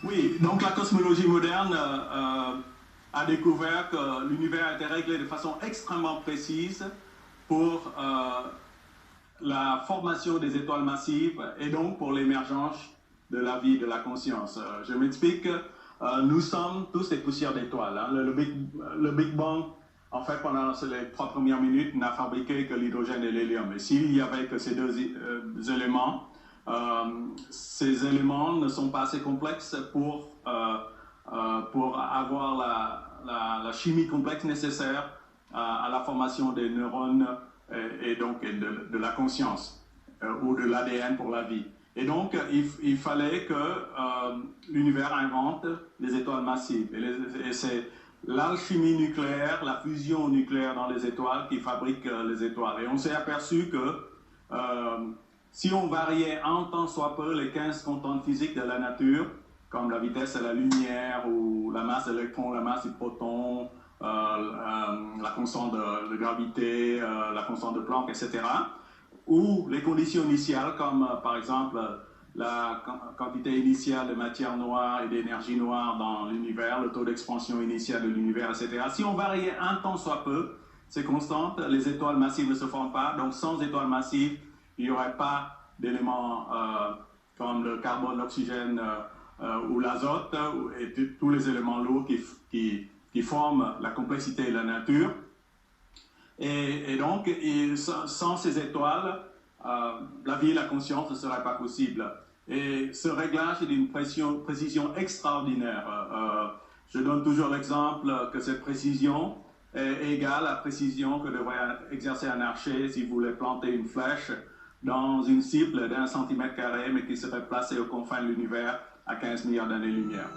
Oui, donc la cosmologie moderne a découvert que l'univers a été réglé de façon extrêmement précise pour la formation des étoiles massives et donc pour l'émergence de la vie, de la conscience. Je m'explique, nous sommes tous des poussières d'étoiles. Hein. Le Big Bang, en fait, pendant les 3 premières minutes, n'a fabriqué que l'hydrogène et l'hélium. Et s'il n'y avait que ces deux éléments, ces éléments ne sont pas assez complexes pour avoir la chimie complexe nécessaire à la formation des neurones et donc de la conscience ou de l'ADN pour la vie. Et donc, il fallait que l'univers invente les étoiles massives. Et c'est l'alchimie nucléaire, la fusion nucléaire dans les étoiles qui fabrique les étoiles. Et on s'est aperçu que si on variait un tant soit peu les 15 constantes physiques de la nature, comme la vitesse de la lumière ou la masse de l'électron, la masse du proton, la constante de gravité, la constante de Planck, etc., ou les conditions initiales, comme par exemple la quantité initiale de matière noire et d'énergie noire dans l'univers, le taux d'expansion initial de l'univers, etc. Si on variait un tant soit peu ces constantes, les étoiles massives ne se forment pas. Donc sans étoiles massives, il n'y aurait pas d'éléments comme le carbone, l'oxygène ou l'azote et tous les éléments lourds qui forment la complexité de la nature. Et donc, sans ces étoiles, la vie et la conscience ne seraient pas possibles. Et ce réglage est d'une précision extraordinaire. Je donne toujours l'exemple que cette précision est égale à la précision que devrait exercer un archer s'il voulait planter une flèche dans une cible d'1 cm², mais qui serait placée aux confins de l'univers à 15 milliards d'années-lumière.